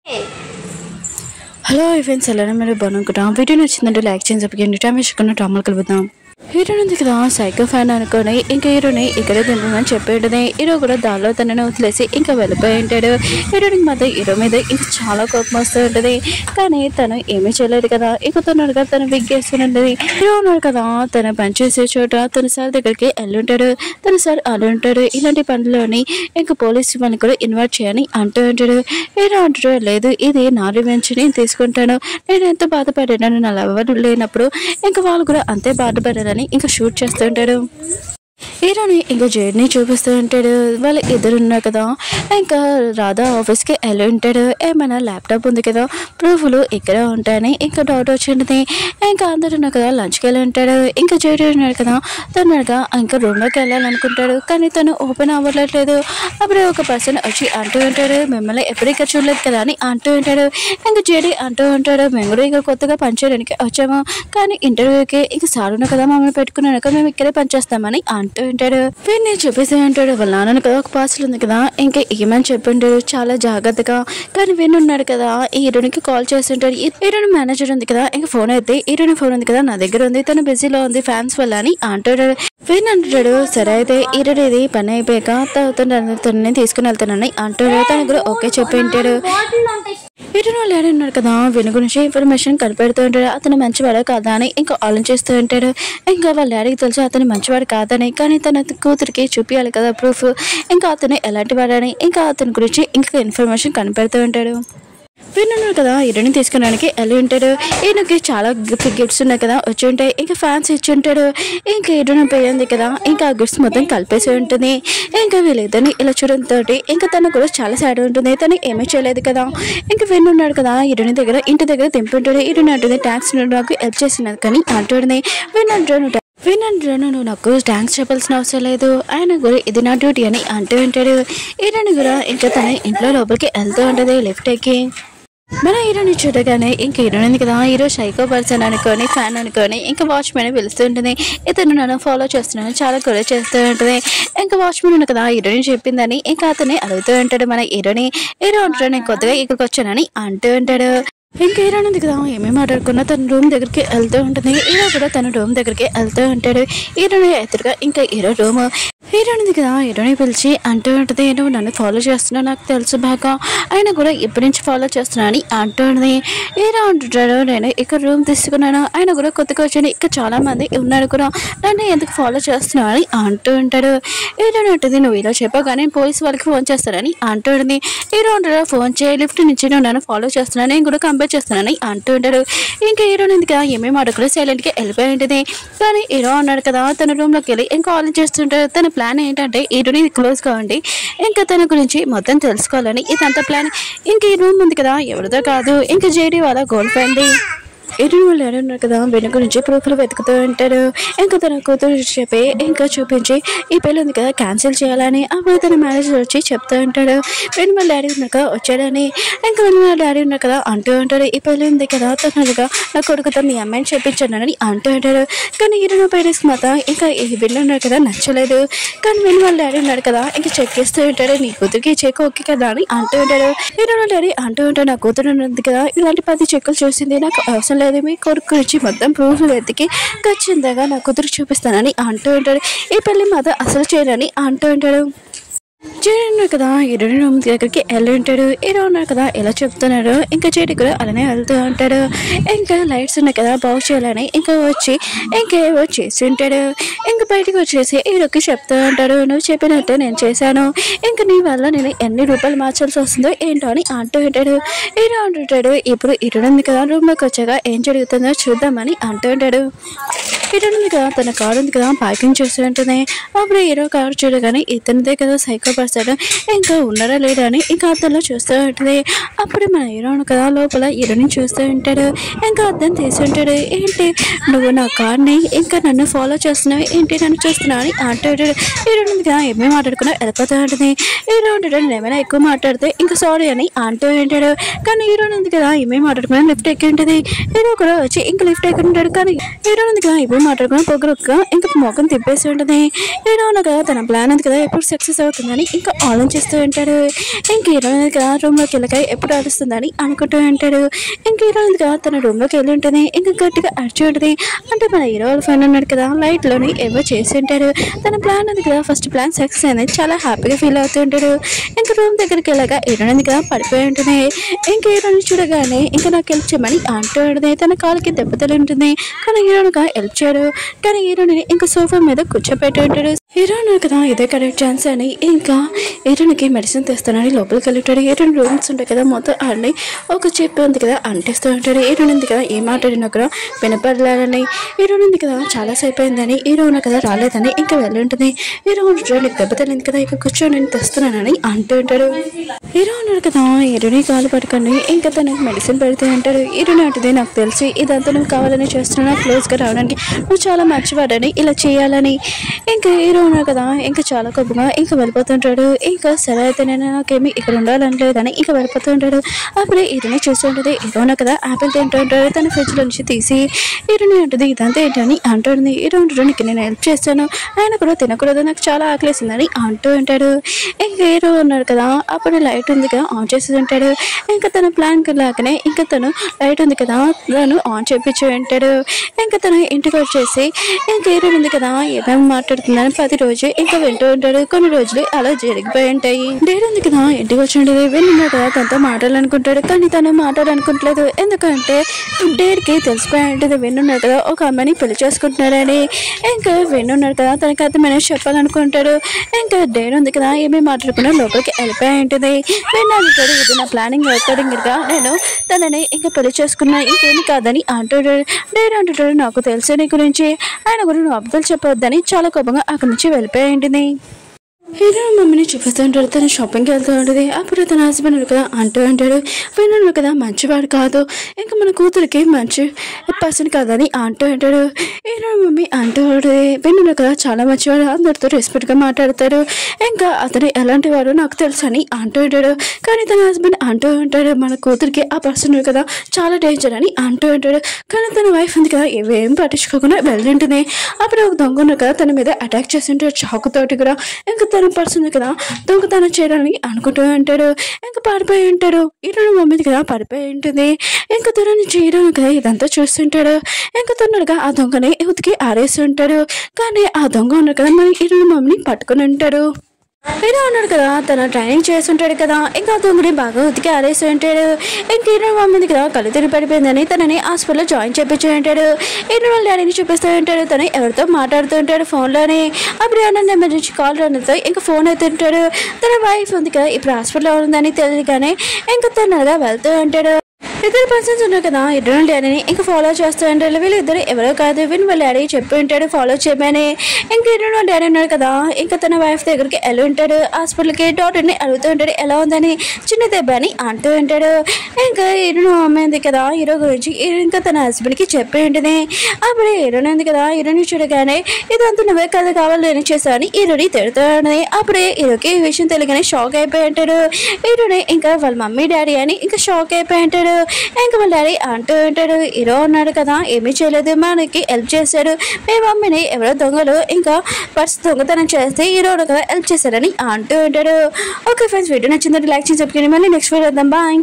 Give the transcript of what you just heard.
Hello friends, ఎలా మీరు బాగునుకుంటాం. Video నచ్చిందంటే లైక్ చేయండి, సబ్స్క్రైబ్ చేయండి. టైం డ్రామాలు కలుపుతాం. హీరో ఉంది కదా సైకో ఫ్యాన్ అనుకొని ఇంకా హీరోని ఇక్కడే దింపమని చెప్పేటది. హీరో కూడా దానిలో తనని వదిలేసి ఇంకా వెళ్ళిపోయి ఉంటాడు. హీరోనికి మాత్రం హీరో మీద ఇంకా చాలా కోపం వస్తూ ఉంటుంది. కానీ తను ఏమీ చేయలేదు కదా. ఇంకా తను తను విగ్గేస్తున్నది. హీరో ఉన్నాడు కదా, తను పనిచేసే చోట తన సార్ దగ్గరికి వెళ్ళి ఉంటాడు. తన సార్ అలా ఉంటాడు, ఇలాంటి పనుల్లోని ఇంకా పోలీసు వాళ్ళని కూడా ఇన్వైట్ చేయని అంటూ ఉంటాడు. హీరో అంటాడు, లేదు ఇది నా రివెంజ్, నేను తీసుకుంటాను. నేను ఎంత బాధపడ్డాను నా లవర్ లేనప్పుడు, ఇంకా వాళ్ళు కూడా అంతే బాధపడారు అని ఇంకా షూట్ చేస్తూ ఉంటాడు. హీరోని ఇంకా జర్నీ చూపిస్తూ ఉంటాడు. వాళ్ళు ఇద్దరు ఉన్నారు కదా, ఇంకా రాధా ఆఫీస్కి వెళ్ళి ఉంటాడు. ఏమైనా ల్యాప్టాప్ ఉంది కదా, ప్రూఫ్లు ఇక్కడ ఉంటాయని ఇంకా డౌట్ వచ్చింది. ఇంకా అందరూ ఉన్నారు కదా, లంచ్కి వెళ్ళి ఉంటాడు. ఇంకా జేడీ ఉన్నాడు కదా, తనగా ఇంకా రూమ్లోకి వెళ్ళాలనుకుంటాడు. కానీ తను ఓపెన్ అవ్వట్లేదు. అప్పుడు ఒక పర్సన్ వచ్చి అంటూ ఉంటాడు, మిమ్మల్ని ఎప్పుడు ఇక్కడ చూడలేదు కదా అని అంటూ ఉంటాడు. ఇంకా జేడీ అంటూ ఉంటాడు, మేము కూడా ఇంకా కొత్తగా పనిచేయడానికి వచ్చాము, కానీ ఇంటర్వ్యూకి ఇంకా సార్ ఉన్నా కదా మమ్మల్ని పెట్టుకున్నాను కదా, మేము ఇక్కడే పనిచేస్తామని అంటూ ఉంటాడు. వీడిని చూపిస్తూ ఉంటాడు. వాళ్ళ నాన్న కదా ఒక పార్సల్ ఉంది కదా, ఇంకా ఏమని చెప్పింటాడు చాలా జాగ్రత్తగా. కానీ విన్ ఉన్నాడు కదా, ఈ హీరోనికి కాల్ చేస్తుంటాడు. హీరోని మేనేజర్ ఉంది కదా, ఇంకా ఫోన్ అయితే హీరోని ఫోన్ ఉంది కదా నా దగ్గర ఉంది, తను బిజీలో ఉంది ఫ్యాన్స్ వల్ల అని అంటాడు. విన్ అంటాడు, సరే అయితే హీరోని ఇది పని అయిపోయాక తనని తీసుకుని వెళ్తానని అంటాడు. తను కూడా ఓకే చెప్పి ఉంటాడు. హీరోని వాళ్ళు డాడీ ఉన్నాడు కదా, విన్ గురించి ఇన్ఫర్మేషన్ కనిపెడుతూ ఉంటాడు. అతను మంచివాడు కాదా అని ఇంకా ఆలోచిస్తూ ఉంటాడు. ఇంకా వాళ్ళ డాడీకి తెలుసు అతను మంచివాడు కాదని, కానీ తన కూతురికి చూపించాలి కదా ప్రూఫ్. ఇంకా అతను ఎలాంటి వాడని ఇంకా అతని గురించి ఇంకా ఇన్ఫర్మేషన్ కనిపెడుతూ ఉంటాడు. విన్నాడు కదా, హీరోని తీసుకురావడానికి వెళ్ళి ఉంటాడు. ఈయనకి చాలా గిఫ్ట్స్ ఉన్నాయి కదా వచ్చి ఉంటాయి. ఇంకా ఫ్యాన్స్ ఇచ్చి ఉంటాడు. ఇంకా హీరోని పోయింది కదా, ఇంకా ఆ గిఫ్ట్స్ మొత్తం కలిపేసి ఉంటుంది. ఇంకా వీళ్ళిద్దరిని ఇలా చూడడంతో ఇంకా తను కూడా చాలా సాడ్ ఉంటుంది. తను ఏమీ చేయలేదు కదా. ఇంకా విన్ ఉన్నాడు కదా, హీరోని దగ్గర ఇంటి దగ్గర తింటుంటాడు. హీరోని అంటుంది, ట్యాక్స్ నాకు హెల్ప్ చేసినది కానీ అంటుంది. నువ్వు నాకు థ్యాంక్స్ చెప్పాల్సిన అవసరం లేదు, ఆయన కూడా ఇది నా డ్యూటీ అని అంటూ ఉంటాడు. హీరోని కూడా ఇంకా తన ఇంట్లో లోపలికి వెళ్తూ ఉంటుంది లిఫ్ట్ ఎక్కి. మన హీరోని చూడగానే ఇంకా హీరోని కదా, హీరో సైకో పర్సన్ అనుకొని ఫ్యాన్ అనుకొని ఇంకా వాచ్మెన్ పిలుస్తూ ఉంటుంది. ఇతను నన్ను ఫాలో చేస్తున్నాను చాలా కూడా చేస్తూ ఉంటుంది. ఇంకా వాచ్మెన్ ఉంది కదా, హీరోని చెప్పిందని ఇంకా అతన్ని అడుగుతూ ఉంటాడు. మన హీరో అంటాడు, నేను కొత్తగా ఇక్కడికి వచ్చానని అంటూ ఉంటాడు. ఇంకా హీరోని ఉంది కదా, ఏమేమి మాట్లాడుకున్నా తన రూమ్ దగ్గరికి వెళ్తూ ఉంటుంది. హీరో కూడా తన రూమ్ దగ్గరికి వెళ్తూ ఉంటాడు. హీరోని ఎదురుగా ఇంకా హీరో రూమ్. హీరోని ఉంది కదా, హీరోని పిలిచి అంటూ ఉంటుంది, నువ్వు నన్ను ఫాలో చేస్తున్నావు నాకు తెలుసు బాగా, ఆయన కూడా ఇప్పటి నుంచి ఫాలో చేస్తున్నా అని అంటూ ఉంటుంది. హీరో అంటుంటాడు, నేను ఇక్కడ రూమ్ తీసుకున్నాను, ఆయన కూడా కొత్తగా వచ్చాను, ఇక్కడ చాలా మంది ఉన్నారు కూడా, నన్ను ఎందుకు ఫాలో చేస్తున్నావు అని అంటూ ఉంటాడు. హీరోని ఉంటుంది, నువ్వు ఇలా చెప్పావు కానీ పోలీసు వాళ్ళకి ఫోన్ చేస్తానని అంటూ ఉంటుంది. హీరో అంటాడు, ఫోన్ చేయి, లిఫ్ట్ నుంచి నువ్వు నన్ను ఫాలో చేస్తున్నాను, నేను కూడా కంపేర్ చేస్తున్నానని అంటూ ఉంటాడు. ఇంకా హీరోని ఉంది కదా, ఏమేమి అడగలు సైలెంట్గా వెళ్ళిపోయి ఉంటుంది. కానీ హీరో అన్నాడు కదా, తన రూమ్లోకి వెళ్ళి ఇంకా కాల్ చేస్తుంటాడు. తన ప్లాన్ ఏంటంటే హీరోని క్లోజ్గా ఉండి ఇంకా తన గురించి మొత్తం తెలుసుకోవాలని ఇదంతా ప్లాన్. ఇంకా ఈ రూమ్ ఉంది కదా ఎవరిదో కాదు, ఇంకా జేడీ వాళ్ళ గర్ల్ ఫ్రెండ్. హీరోని వాళ్ళు ఉన్నారు కదా, వెను గురించి ప్రూఫ్లు వెతుకుతూ ఉంటాడు. ఇంకా తన కూతురు చెప్పి ఇంకా చూపించి ఈ పెళ్ళి ఉంది కదా క్యాన్సిల్ చేయాలని. అప్పుడు తన మేనేజర్ వచ్చి చెప్తూ ఉంటాడు, వెను వాళ్ళ డాడీ ఉన్నాక వచ్చాడని. ఇంకా వెను వాళ్ళ డాడీ ఉన్నారు కదా అంటూ ఉంటాడు, ఈ పెళ్ళి ఉంది కదా తొందరగా నా కొడుకుతో మీ అమ్మాయిని చెప్పించానని అంటూ ఉంటాడు. కానీ హీరోని పేరెంట్స్ మాత్రం ఇంకా వెను ఉన్నారు కదా నచ్చలేదు. కానీ వెను వాళ్ళ డాడీ ఉన్నాడు కదా ఇంకా చెక్ చేస్తూ ఉంటాడు, నీ కూతురికి చెక్ ఓకే కదా అని అంటూ ఉంటాడు. హీరోని వాళ్ళ డాడీ అంటూ ఉంటాడు, నా కూతురు ఉంది కదా ఇలాంటి 10 చెక్కులు చూసింది, నాకు అవసరం లేదు, మీ కొడుకు గురించి మొత్తం ప్రూఫ్ వెతికి ఖచ్చితంగా నా కూతురు చూపిస్తానని అంటూ ఉంటాడు. ఈ పెళ్లి మాత్రం అసలు చేయనని అంటూ ఉంటాడు. జేడీ ఉన్నారు కదా, హీరోని రూమ్ దగ్గరికి వెళ్ళి ఉంటాడు. హీరో ఉన్నారు కదా ఎలా చెప్తున్నాడు, ఇంకా జేడీ కూడా అలానే వెళ్తూ ఉంటాడు. ఇంకా లైట్స్ ఉన్నాయి కదా బాగు చేయాలని ఇంకా వచ్చి ఇంకేవో చేసి ఉంటాడు. ఇంకా బయటకు వచ్చేసి హీరోకి చెప్తూ ఉంటాడు, నువ్వు చెప్పినట్టే నేను చేశాను, ఇంకా నీ వల్ల నేను ఎన్ని రూపాయలు మార్చాల్సి వస్తుందో ఏంటో అని అంటూ ఉంటాడు. హీరో అంటుంటాడు, ఇప్పుడు హీరోని ఉంది కదా రూమ్లోకి వచ్చాక ఏం జరుగుతుందో చూద్దామని అంటూ ఉంటాడు. హీరోని ఉంది కదా తన కారు ఉంది కదా పార్కింగ్ చేస్తూ ఉంటుంది. అప్పుడు హీరో కారు చూడగానే ఇతనిదే కదా సైకో పర్సన్, ఇంకా ఉన్నారా లేడా అని ఇంకా అతను చూస్తూ ఉంటుంది. అప్పుడు మన హీరోని కదా లోపల హీరోని చూస్తూ ఉంటాడు. ఇంకా అతను తీసి ఉంటాడు, ఏంటి నువ్వు నా కార్ని ఇంకా నన్ను ఫాలో చేస్తున్నావు ఏంటి, నన్ను చూస్తున్నావు అని అంటూ ఉంటాడు. హీరోని ఉంది కదా ఏమేమి మాట్లాడుకున్నా వెళ్ళిపోతూ ఉంటుంది. హీరో ఉంటాడు, నేను ఏమైనా ఎక్కువ మాట్లాడితే ఇంకా సారీ అని అంటూ ఉంటాడు. కానీ హీరోని ఉంది కదా ఏమేమి మాట్లాడుకున్నా లిఫ్ట్ ఎక్కి ఉంటుంది. హీరో కూడా వచ్చి ఇంకా లిఫ్ట్ ఎక్కి ఉంటాడు. కానీ హీరోని ఉంది కదా ఎప్పుడు మాట్లాడుకున్నా పొగరుగా ఇంకా మోకం తిప్పేసి ఉంటుంది. హీరోయిన్ కదా తన ప్లాన్ ఉంది కదా ఎప్పుడు సక్సెస్ అవుతుందని ఇంకా ఆలోచిస్తూ ఉంటాడు. ఇంక హీరోయిన్ కదా రూమ్లోకి వెళ్ళక ఎప్పుడు అరుస్తుందని అనుకుంటూ ఉంటాడు. ఇంక హీరోయిన్ గా తన రూమ్లోకి వెళ్ళి ఉంటుంది. ఇంకా గట్టిగా అరిచి ఉంటుంది. అంటే మన హీరో వాళ్ళ ఫ్రెండ్ ఉన్నాడు కదా లైట్లోని ఏవో చేసి ఉంటాడు. తన ప్లాన్ ఉంది కదా ఫస్ట్ ప్లాన్ సక్సెస్ అయింది చాలా హ్యాపీగా ఫీల్ అవుతూ ఉంటాడు. ఇంకా రూమ్ దగ్గరికి వెళ్ళగా హీరోయిన్ కదా పడిపోయి ఉంటుంది. ఇంకా హీరోయిన్ చూడగానే ఇంకా నాకు హెల్ప్ చేయమని అంటూ ఉంటుంది. తన కాలుకి దెబ్బతలు ఉంటుంది కానీ హీరోయిన్ గా హెల్ప్ చేయడు. కానీ హీరోయిన్ ఇంకా సోఫా మీద కూర్చోపెట్టి ఉంటాడు. హీరోయిన్ కదా ఇదే కరెక్ట్ ఛాన్స్ అని ఇంకా హీరోయిన్కి మెడిసిన్ తెస్తానని లోపలికి వెళ్ళిటాడు. హీరోయిన్ రూమ్స్ ఉంటాయి కదా మొత్తం ఆడిని ఒక చెప్పు ఉంది కదా అంటేస్తూ ఉంటాడు. హీరోయిన్ ఉంది కదా ఏం మాట్లాడినా కూడా వినపడలేదని హీరోయిన్ ఉంది కదా చాలా సేపు అయిందని హీరోయిన్ కదా రాలేదని ఇంకా వెళ్ళి ఉంటుంది. హీరోయిన్ నీకు దెబ్బ తల్లింది కదా ఇక కూర్చొని నేను తెస్తున్నానని అంటూ ఉంటాడు. హీరోయిన్ కదా హీరోయిన్ కాలు పట్టుకొని ఇంకా తనకి మెడిసిన్ పెడుతూ ఉంటాడు. హీరోయిన్ అంటుంది నాకు తెలిసి ఇదంతా నువ్వు కావాలని చేస్తున్నా క్లోజ్గా రావడానికి నువ్వు చాలా మంచివాడని ఇలా చేయాలని ఇంకా హీరోయిన్ కదా ఇంకా చాలా కోపంగా ఇంకా వెళ్ళిపోతుంటాడు. ఇంకా సరే అయితే నేను నాకేమి ఇక్కడ ఉండాలని లేదని ఇంకా వెళ్ళిపోతుంటాడు. అప్పుడే హీరోయిన్ చూస్తూ ఉంటుంది. హీరోయిన్ కదా యాపిల్ తింటూ ఉంటాడు. తన ఫ్రిడ్జ్ లో నుంచి తీసి హీరోయిన్ ఉంటుంది ఇదంతా ఏంటని అంటుంది. హీరోయిన్ నీకు నేను హెల్ప్ చేస్తాను ఆయన కూడా తినకూడదు నాకు చాలా ఆకలేసిందని అంటూ ఉంటాడు. ఇంకా హీరో ఉన్నాడు కదా అప్పుడు లైట్ ఉంది కదా ఆన్ చేసి ఉంటాడు. ఇంకా తన ప్లాన్ లాగానే ఇంకా తను లైట్ ఉంది కదా తను ఆన్ చేపించి ఉంటాడు. ఇంకా తను ఇంటికి వచ్చేసి ఇంకా హీరోయిన్ ఉంది కదా ఏమేమి మాట్లాడుతుందని 10 రోజు ఇంకా వింటూ ఉంటాడు. కొన్ని రోజులు అలా జరిగిపోయి ఉంటాయి. డేట్ ఉంది కదా ఇంటికి వచ్చి ఉండేది విన్నాడు కదా తనతో మాట్లాడాలనుకుంటాడు కానీ తను మాట్లాడాలనుకుంటలేదు. ఎందుకంటే డేట్కి తెలిసిపోయి ఉంటుంది విన్నాడు కదా ఒక అమ్మాయిని పెళ్లి చేసుకుంటున్నాడని. ఇంకా విన్నాడు కదా తనకి అర్థమైన చెప్పాలనుకుంటాడు. ఇంకా డేట్ ఉంది కదా ఏమేమి మాట్లాడుకున్నా లోపలికి వెళ్ళిపోయి ఉంటుంది. విన్నాడు ఇది నా ప్లానింగ్ గా నేను తనని ఇంకా పెళ్లి చేసుకున్నా ఇంకేమి కాదని అంటాడు. డేట్ అంటుంటాడు నాకు తెలిసే నీ గురించి ఆయన గురించి నువ్వు అబద్ధాలు చెప్పవద్దని చాలా కోపంగా అక్కడి నుంచి వెళ్ళిపోయి ఉంటుంది. హీరోయిన్ మమ్మీని చూపిస్తూ ఉంటాడు. తను షాపింగ్కి వెళ్తూ ఉంటుంది. అప్పుడు తన హస్బెండ్ కదా అంటూ ఉంటాడు విన్నాడు కదా మంచివాడు కాదు ఇంకా మన కూతురికి మంచి పర్సన్ కాదని అంటూ ఉంటాడు. హీరోయిన్ మమ్మీ అంటూ ఉంటుంది విన్నాడు కదా చాలా మంచివాడు అందరితో రెస్పెక్ట్గా మాట్లాడతాడు ఇంకా అతను ఎలాంటి వాడు నాకు తెలుసు అని అంటూ ఉంటాడు. కానీ తన హస్బెండ్ అంటూ ఉంటాడు మన కూతురికి ఆ పర్సన్ కదా చాలా డేంజర్ అని అంటూ ఉంటాడు. కానీ తన వైఫ్ ఉంది కదా ఏం పట్టించుకోకుండా వెళ్ళింటుంది. అప్పుడు ఒక దొంగ ఉన్నాడు కదా తన మీద అటాక్ చేసి ఉంటాడు చాకుతోటి కూడా. ఇంకా తన పర్సన్ కదా దొంగతనం చేయడానికి అనుకుంటూ ఉంటాడు. ఇంకా పడిపోయి ఉంటాడు. హీరోయిన్ మమ్మీ కదా పడిపోయి ఉంటుంది. ఇంకా తనని చేయడం కదా ఇదంతా చూస్తుంటాడు. ఇంకా తొందరగా ఆ దొంగని ఉతికి ఆరేసి ఉంటాడు. కానీ ఆ దొంగ ఉన్నాడు కదా మన హీరోయిన్ మమ్మీని పట్టుకుని ఉంటాడు. హీరో ఉన్నాడు కదా తన ట్రైనింగ్ చేస్తుంటాడు కదా ఇంకా దొంగని బాగా ఉతికి ఆరేసి ఉంటాడు. ఇంకా హీరోయిన్ మమ్మీని కదా కళ్ళు తిరిగి పడిపోయిందని తనని హాస్పిటల్లో జాయిన్ చేపించి ఉంటాడు. హీరోయిన్ వాళ్ళ డాడీని చూపిస్తూ ఉంటాడు. తను ఎవరితో మాట్లాడుతూ ఉంటాడు ఫోన్లోని. అప్పుడు ఏమన్నా ఎమర్జెన్సీ కాల్ రావడంతో ఇంకా ఫోన్ అవుతుంటాడు. తన వైఫ్ ఉంది కదా ఇప్పుడు హాస్పిటల్లో ఉందని తెలియగానే ఇంకా తొందరగా వెళ్తూ ఉంటాడు. ఇద్దరు పర్సన్స్ ఉన్నారు కదా హీరోయిన్ డాడీని ఇంకా ఫాలో చేస్తూ ఉంటారు. వీళ్ళిద్దరు ఎవరో కాదు వాళ్ళ డాడీ చెప్పి ఉంటాడు ఫాలో చేయమని. ఇంకా హీరోయిన్ డాడీ ఉన్నాడు కదా ఇంకా తన వైఫ్ దగ్గరికి వెళ్ళి ఉంటాడు. హాస్పిటల్కి డాక్టర్ని అడుగుతూ ఉంటాడు ఎలా ఉందని చిన్న దెబ్బ అని అంటూ ఉంటాడు. ఇంకా హీరోయిన్ అమ్మాయి ఉంది కదా హీరో గురించి ఇంకా తన హస్బెండ్కి చెప్పి ఉంటుంది. అప్పుడు హీరోయిన్ ఉంది కదా హీరోయిన్ చూడగానే ఇదంతా నువ్వే కథ కావాలని చేశాను హీరోని తిడుతాడని. అప్పుడే హీరోకి ఈ విషయం తెలియగానే షాక్ అయిపోయి ఉంటాడు. హీరోని ఇంకా వాళ్ళ మమ్మీ డాడీ అని ఇంకా షాక్ అయిపోయి ఉంటాడు. ఇంకా వాళ్ళ డాడీ అంటూ ఉంటాడు హీరో ఉన్నాడు కదా ఏమీ చేయలేదు మనకి హెల్ప్ చేశాడు మీ మమ్మీని ఎవరో దొంగలు ఇంకా పర్స్ దొంగతనం చేస్తే హీరో కదా హెల్ప్ చేశాడని అంటూ ఉంటాడు. ఓకే ఫ్రెండ్స్ వీడియో నచ్చిందంటే లైక్ చేసి చెప్పండి. మళ్ళీ నెక్స్ట్ వీడియో వద్దాం బాయ్.